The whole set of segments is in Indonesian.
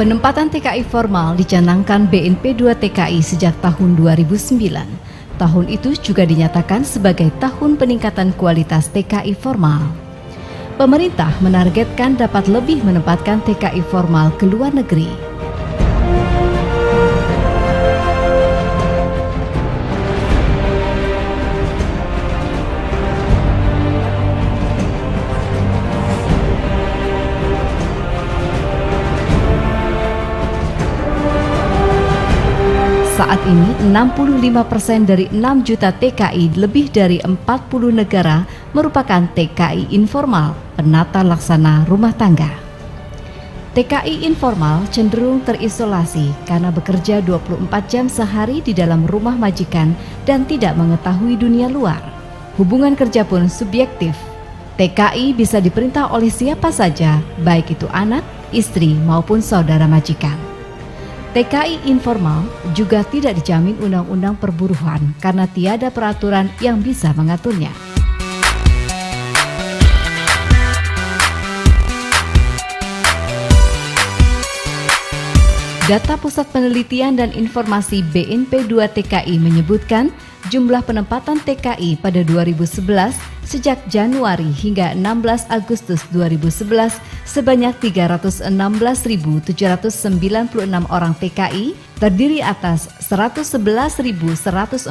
Penempatan TKI formal dicanangkan BNP 2 TKI sejak tahun 2009. Tahun itu juga dinyatakan sebagai tahun peningkatan kualitas TKI formal. Pemerintah menargetkan dapat lebih menempatkan TKI formal ke luar negeri. Saat ini 65% dari 6 juta TKI lebih dari 40 negara merupakan TKI informal, penata laksana rumah tangga. TKI informal cenderung terisolasi karena bekerja 24 jam sehari di dalam rumah majikan dan tidak mengetahui dunia luar. Hubungan kerja pun subjektif. TKI bisa diperintah oleh siapa saja, baik itu anak, istri maupun saudara majikan. TKI informal juga tidak dijamin undang-undang perburuhan karena tiada peraturan yang bisa mengaturnya. Data Pusat Penelitian dan Informasi BNP 2 TKI menyebutkan jumlah penempatan TKI pada 2011 sejak Januari hingga 16 Agustus 2011 sebanyak 316.796 orang TKI, terdiri atas 111.145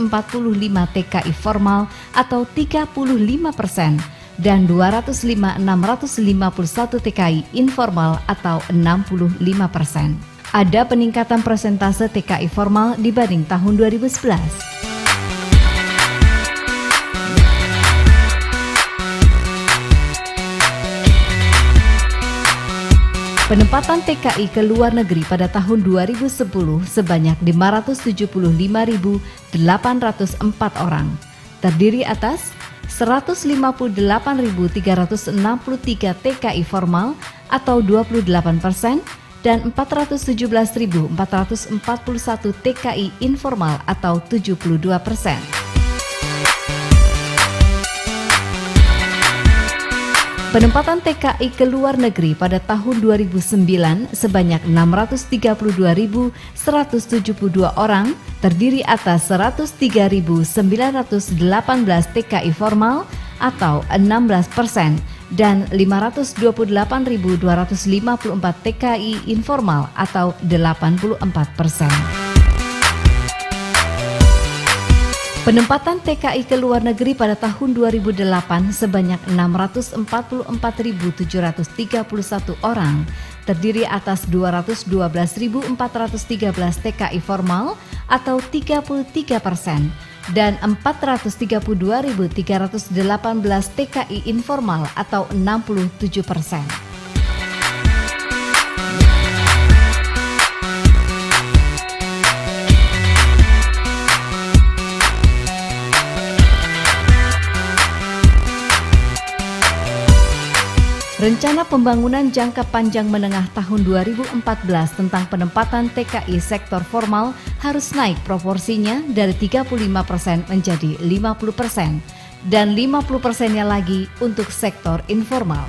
TKI formal atau 35% dan 205.651 TKI informal atau 65%. Ada peningkatan persentase TKI formal dibanding tahun 2011. Penempatan TKI ke luar negeri pada tahun 2010 sebanyak 575.804 orang, terdiri atas 158.363 TKI formal atau 28% dan 417.441 TKI informal atau 72%. Penempatan TKI ke luar negeri pada tahun 2009 sebanyak 632.172 orang, terdiri atas 103.918 TKI formal atau 16% dan 528.254 TKI informal atau 84%. Penempatan TKI ke luar negeri pada tahun 2008 sebanyak 644.731 orang, terdiri atas 212.413 TKI formal atau 33% dan 432.318 TKI informal atau 67%. Rencana Pembangunan Jangka Panjang Menengah tahun 2014 tentang penempatan TKI sektor formal harus naik proporsinya dari 35% menjadi 50% dan 50%-nya lagi untuk sektor informal.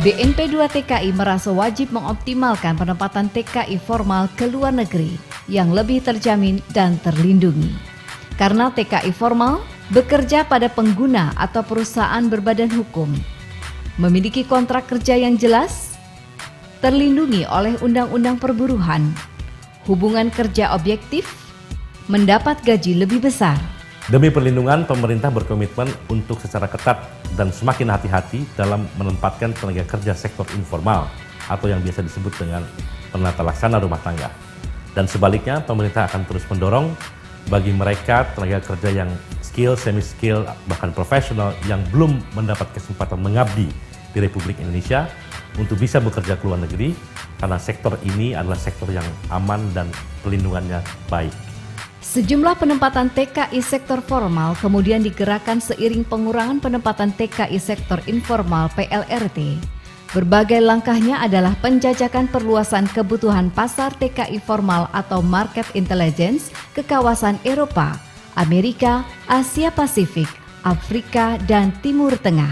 BNP 2 TKI merasa wajib mengoptimalkan penempatan TKI formal ke luar negeri yang lebih terjamin dan terlindungi. Karena TKI formal bekerja pada pengguna atau perusahaan berbadan hukum, memiliki kontrak kerja yang jelas, terlindungi oleh undang-undang perburuhan, hubungan kerja objektif, mendapat gaji lebih besar. Demi perlindungan, pemerintah berkomitmen untuk secara ketat dan semakin hati-hati dalam menempatkan tenaga kerja sektor informal atau yang biasa disebut dengan penata laksana rumah tangga. Dan sebaliknya, pemerintah akan terus mendorong bagi mereka tenaga kerja yang skill, semi-skill, bahkan profesional yang belum mendapat kesempatan mengabdi di Republik Indonesia untuk bisa bekerja ke luar negeri karena sektor ini adalah sektor yang aman dan perlindungannya baik. Sejumlah penempatan TKI sektor formal kemudian digerakkan seiring pengurangan penempatan TKI sektor informal PLRT. Berbagai langkahnya adalah penjajakan perluasan kebutuhan pasar TKI formal atau market intelligence ke kawasan Eropa, Amerika, Asia Pasifik, Afrika, dan Timur Tengah.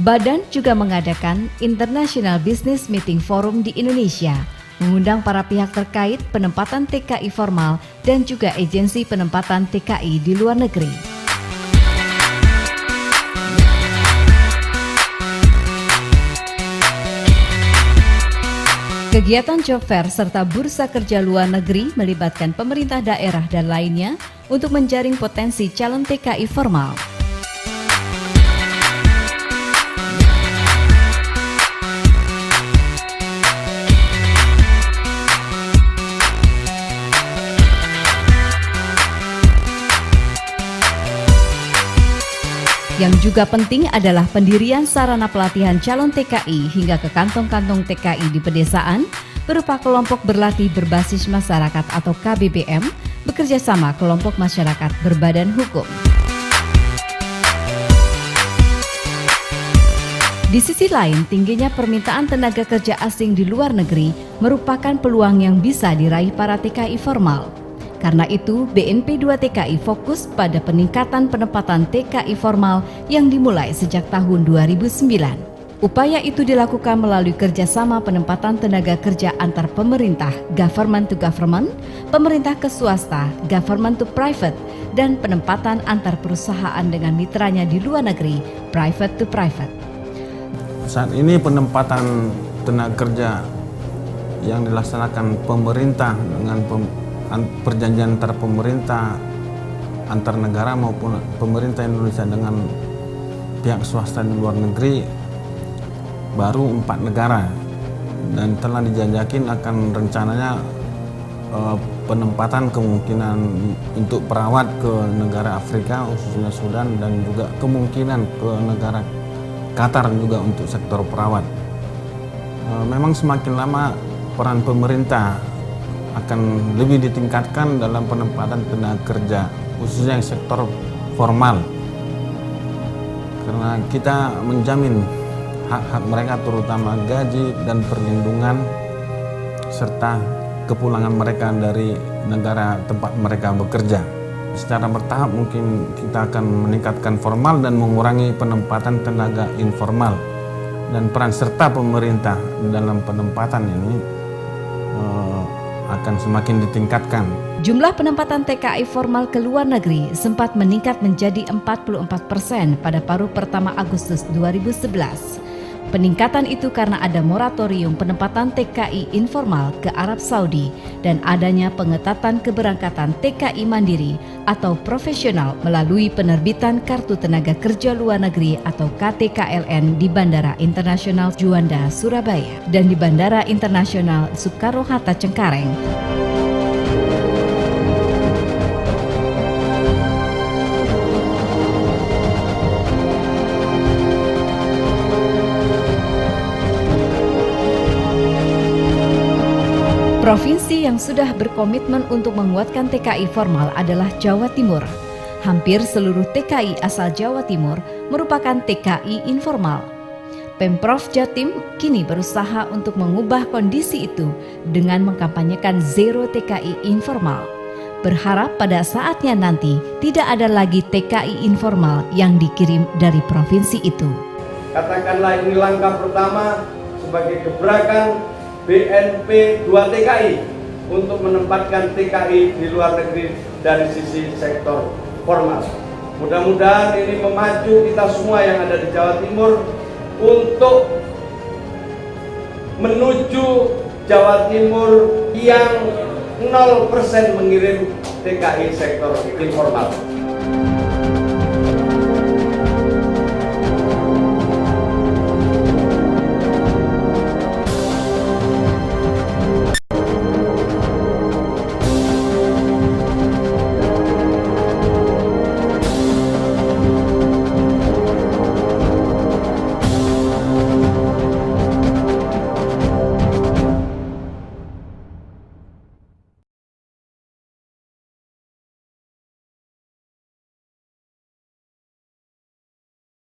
Badan juga mengadakan International Business Meeting Forum di Indonesia, mengundang para pihak terkait penempatan TKI formal dan juga agensi penempatan TKI di luar negeri. Kegiatan job fair serta bursa kerja luar negeri melibatkan pemerintah daerah dan lainnya untuk menjaring potensi calon TKI formal. Yang juga penting adalah pendirian sarana pelatihan calon TKI hingga ke kantong-kantong TKI di pedesaan berupa kelompok berlatih berbasis masyarakat atau KBBM bekerja sama kelompok masyarakat berbadan hukum. Di sisi lain, tingginya permintaan tenaga kerja asing di luar negeri merupakan peluang yang bisa diraih para TKI formal. Karena itu, BNP 2 TKI fokus pada peningkatan penempatan TKI formal yang dimulai sejak tahun 2009. Upaya itu dilakukan melalui kerjasama penempatan tenaga kerja antar pemerintah, government to government, pemerintah ke swasta, government to private, dan penempatan antar perusahaan dengan mitranya di luar negeri, private to private. Saat ini penempatan tenaga kerja yang dilaksanakan pemerintah dengan perjanjian antara pemerintah antar negara maupun pemerintah Indonesia dengan pihak swasta di luar negeri baru 4 negara, dan telah dijanjakin akan rencananya penempatan kemungkinan untuk perawat ke negara Afrika khususnya Sudan, dan juga kemungkinan ke negara Qatar juga untuk sektor perawat. Memang semakin lama peran pemerintah akan lebih ditingkatkan dalam penempatan tenaga kerja, khususnya yang sektor formal. Karena kita menjamin hak-hak mereka terutama gaji dan perlindungan serta kepulangan mereka dari negara tempat mereka bekerja. Secara bertahap mungkin kita akan meningkatkan formal dan mengurangi penempatan tenaga informal. Dan peran serta pemerintah dalam penempatan ini akan semakin ditingkatkan. Jumlah penempatan TKI formal ke luar negeri sempat meningkat menjadi 44% pada paruh pertama Agustus 2011. Peningkatan itu karena ada moratorium penempatan TKI informal ke Arab Saudi dan adanya pengetatan keberangkatan TKI mandiri atau profesional melalui penerbitan Kartu Tenaga Kerja Luar Negeri atau KTKLN di Bandara Internasional Juanda, Surabaya dan di Bandara Internasional Soekarno-Hatta Cengkareng. Provinsi yang sudah berkomitmen untuk menguatkan TKI formal adalah Jawa Timur. Hampir seluruh TKI asal Jawa Timur merupakan TKI informal. Pemprov Jatim kini berusaha untuk mengubah kondisi itu dengan mengkampanyekan Zero TKI informal. Berharap pada saatnya nanti tidak ada lagi TKI informal yang dikirim dari provinsi itu. Katakanlah ini langkah pertama sebagai gebrakan BNP 2 TKI untuk menempatkan TKI di luar negeri dari sisi sektor formal. Mudah-mudahan ini memacu kita semua yang ada di Jawa Timur untuk menuju Jawa Timur yang 0% mengirim TKI sektor informal.